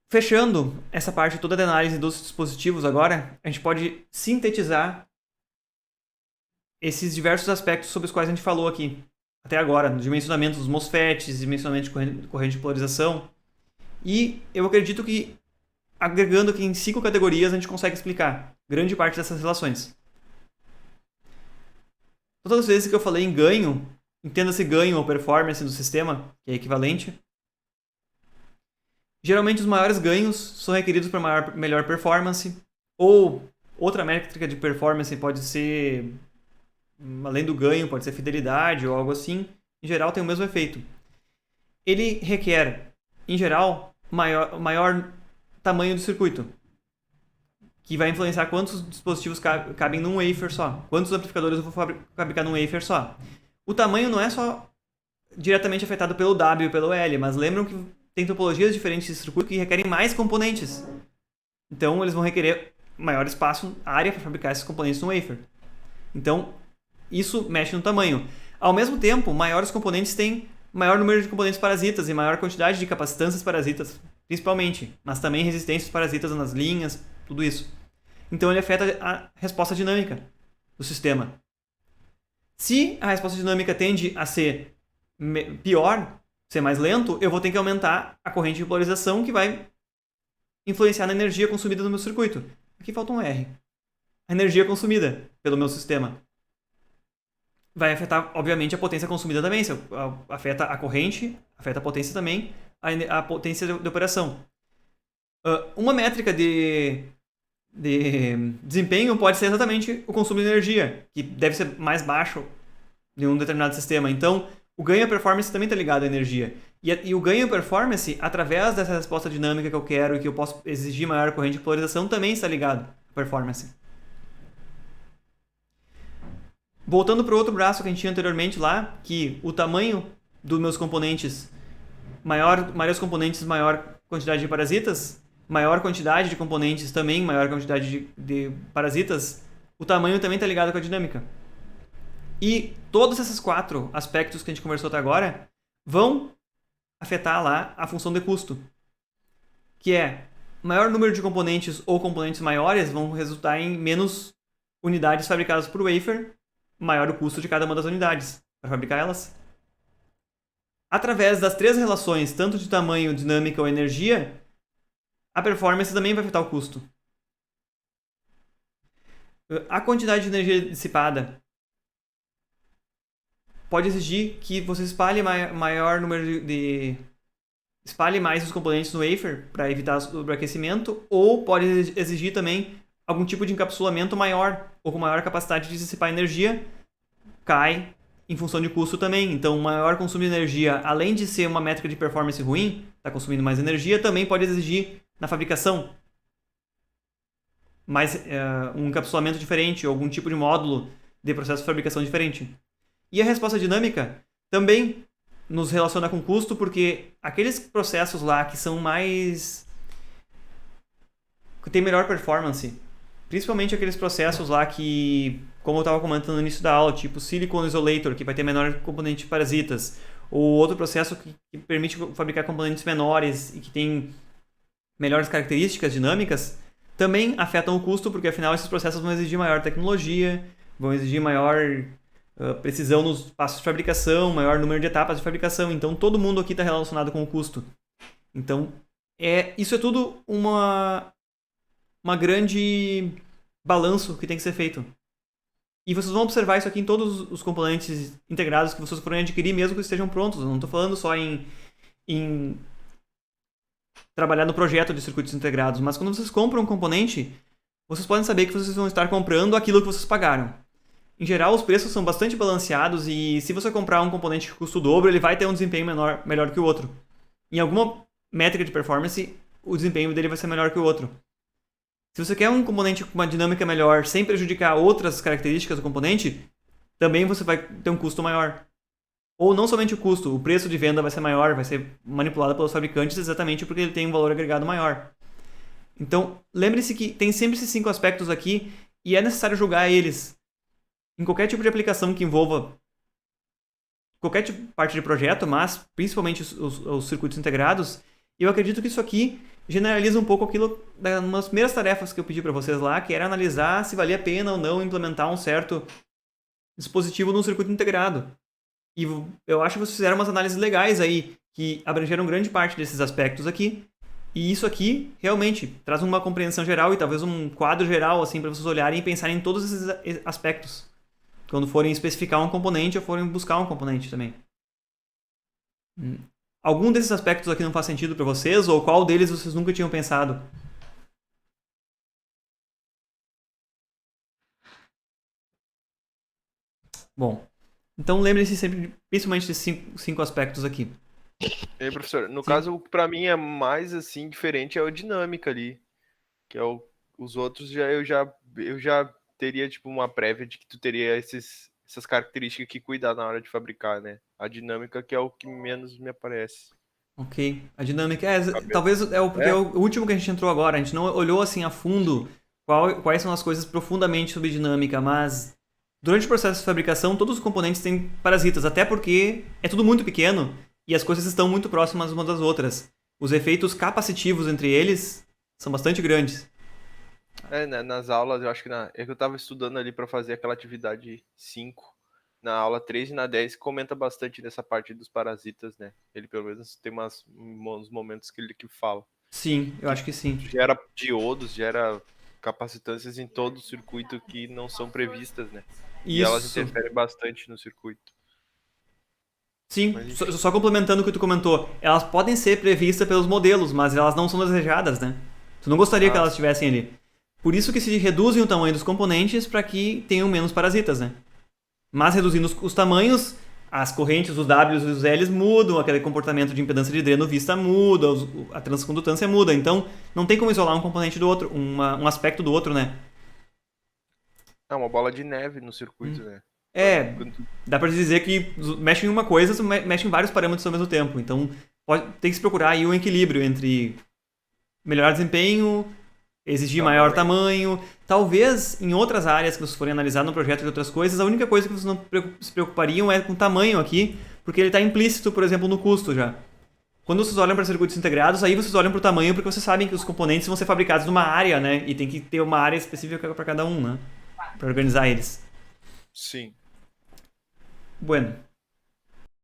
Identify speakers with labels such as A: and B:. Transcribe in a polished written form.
A: Fechando essa parte toda da análise dos dispositivos agora, a gente pode sintetizar esses diversos aspectos sobre os quais a gente falou aqui até agora, no dimensionamento dos MOSFETs, dimensionamento de corrente de polarização. E eu acredito que, agregando aqui em 5 categorias, a gente consegue explicar grande parte dessas relações. Todas as vezes que eu falei em ganho, entenda-se ganho ou performance do sistema, que é equivalente, geralmente os maiores ganhos são requeridos para melhor performance, ou outra métrica de performance pode ser, além do ganho, pode ser fidelidade ou algo assim. Em geral tem o mesmo efeito. Ele requer, em geral, maior tamanho do circuito, que vai influenciar quantos dispositivos cabem num wafer só, quantos amplificadores eu vou fabricar num wafer só. O tamanho não é só diretamente afetado pelo W e pelo L, mas lembram que tem topologias diferentes de circuito que requerem mais componentes. Então, eles vão requerer maior espaço, área para fabricar esses componentes no wafer. Então, isso mexe no tamanho. Ao mesmo tempo, maiores componentes têm maior número de componentes parasitas e maior quantidade de capacitâncias parasitas, principalmente, mas também resistências parasitas nas linhas, tudo isso. Então, ele afeta a resposta dinâmica do sistema. Se a resposta dinâmica tende a ser pior, ser mais lento, eu vou ter que aumentar a corrente de polarização, que vai influenciar na energia consumida no meu circuito. Aqui falta um R. A energia consumida pelo meu sistema vai afetar, obviamente, a potência consumida também. Se afeta a corrente, afeta a potência também, a potência de operação. Uma métrica de desempenho pode ser exatamente o consumo de energia, que deve ser mais baixo em um determinado sistema. Então, o ganho e performance também está ligado à energia. E o ganho e performance, através dessa resposta dinâmica que eu quero e que eu posso exigir maior corrente de polarização, também está ligado à performance. Voltando para o outro braço que a gente tinha anteriormente lá, que o tamanho dos meus componentes, maiores componentes, maior quantidade de parasitas, maior quantidade de componentes também, maior quantidade de parasitas, o tamanho também está ligado com a dinâmica. E todos esses 4 aspectos que a gente conversou até agora vão afetar lá a função de custo, que é maior número de componentes ou componentes maiores vão resultar em menos unidades fabricadas por wafer, maior o custo de cada uma das unidades para fabricar elas. Através das 3 relações, tanto de tamanho, dinâmica ou energia, a performance também vai afetar o custo. A quantidade de energia dissipada pode exigir que você espalhe maior número espalhe mais os componentes no wafer para evitar o sobreaquecimento, ou pode exigir também algum tipo de encapsulamento maior ou com maior capacidade de dissipar energia, cai em função de custo também. Então, maior consumo de energia, além de ser uma métrica de performance ruim, está consumindo mais energia, também pode exigir na fabricação mais um encapsulamento diferente ou algum tipo de módulo de processo de fabricação diferente. E a resposta dinâmica também nos relaciona com custo, porque aqueles processos lá que são mais... que tem melhor performance, principalmente aqueles processos lá que, como eu estava comentando no início da aula, tipo Silicon Isolator, que vai ter menor componente de parasitas, ou outro processo que permite fabricar componentes menores e que tem melhores características dinâmicas, também afetam o custo, porque afinal esses processos vão exigir maior tecnologia, vão exigir maior precisão nos passos de fabricação, maior número de etapas de fabricação. Então todo mundo aqui está relacionado com o custo. Então isso é tudo uma grande balanço que tem que ser feito. E vocês vão observar isso aqui em todos os componentes integrados que vocês forem adquirir, mesmo que estejam prontos. Eu não estou falando só em trabalhar no projeto de circuitos integrados, mas quando vocês compram um componente, vocês podem saber que vocês vão estar comprando aquilo que vocês pagaram. Em geral, os preços são bastante balanceados e se você comprar um componente que custa o dobro, ele vai ter um desempenho melhor que o outro. Em alguma métrica de performance, o desempenho dele vai ser melhor que o outro. Se você quer um componente com uma dinâmica melhor, sem prejudicar outras características do componente, também você vai ter um custo maior. Ou não somente o custo, o preço de venda vai ser maior, vai ser manipulado pelos fabricantes exatamente porque ele tem um valor agregado maior. Então, lembre-se que tem sempre esses 5 aspectos aqui e é necessário julgar eles em qualquer tipo de aplicação que envolva qualquer tipo, parte de projeto, mas principalmente os circuitos integrados. E eu acredito que isso aqui generaliza um pouco aquilo das primeiras tarefas que eu pedi para vocês lá, que era analisar se valia a pena ou não implementar um certo dispositivo num circuito integrado. E eu acho que vocês fizeram umas análises legais aí, que abrangeram grande parte desses aspectos aqui. E isso aqui, realmente, traz uma compreensão geral e talvez um quadro geral, assim, para vocês olharem e pensarem em todos esses aspectos. Quando forem especificar um componente ou forem buscar um componente também. Algum desses aspectos aqui não faz sentido para vocês? Ou qual deles vocês nunca tinham pensado? Bom, então lembre-se sempre, principalmente desses cinco aspectos aqui.
B: E aí, professor, no
A: Sim.
B: caso, o que pra mim é mais assim diferente é a dinâmica ali, que é os outros eu já teria tipo uma prévia de que tu teria essas características que cuidar na hora de fabricar, né? A dinâmica que é o que menos me aparece.
A: Ok. A dinâmica
B: Cabe-
A: talvez porque é
B: É,
A: o último que a gente entrou agora. A gente não olhou assim a fundo quais são as coisas profundamente sobre dinâmica, mas durante o processo de fabricação todos os componentes têm parasitas, até porque é tudo muito pequeno e as coisas estão muito próximas umas das outras. Os efeitos capacitivos entre eles são bastante grandes.
B: né, nas aulas, eu acho que é que eu tava estudando ali para fazer aquela atividade 5 na aula 3 e na 10 comenta bastante dessa parte dos parasitas, né? Ele pelo menos tem uns momentos que ele que fala.
A: Sim, eu
B: Que
A: acho que sim.
B: gera diodos, gera capacitâncias em todo o circuito que não são previstas, né? E elas
A: Isso.
B: interferem bastante no circuito.
A: Sim,
B: Mas
A: só,
B: enfim.
A: só complementando o que tu comentou, elas podem ser previstas pelos modelos, mas elas não são desejadas, né? Tu não gostaria que
B: Ah,
A: elas estivessem ali. Por isso que se reduzem o tamanho dos componentes para que tenham menos parasitas, né? Mas reduzindo os tamanhos, as correntes, os Ws e os Ls mudam, aquele comportamento de impedância de dreno vista muda, a transcondutância muda. Então, não tem como isolar um componente do outro, um aspecto do outro, né?
B: é uma bola de neve no circuito, né?
A: É,
B: Quando-
A: dá pra dizer que mexe em uma coisa, mexe em vários parâmetros ao mesmo tempo. Então, tem que se procurar aí um equilíbrio entre melhorar desempenho, exigir maior
B: Tamanho.
A: tamanho. Talvez em outras áreas que vocês forem analisar no projeto de outras coisas, a única coisa que vocês não se preocupariam é com o tamanho aqui, porque ele está implícito, por exemplo, no custo já. Quando vocês olham para circuitos integrados, aí vocês olham para o tamanho porque vocês sabem que os componentes vão ser fabricados numa área, né? E tem que ter uma área específica para cada um, né? Para organizar eles.
B: Sim.
A: Bueno,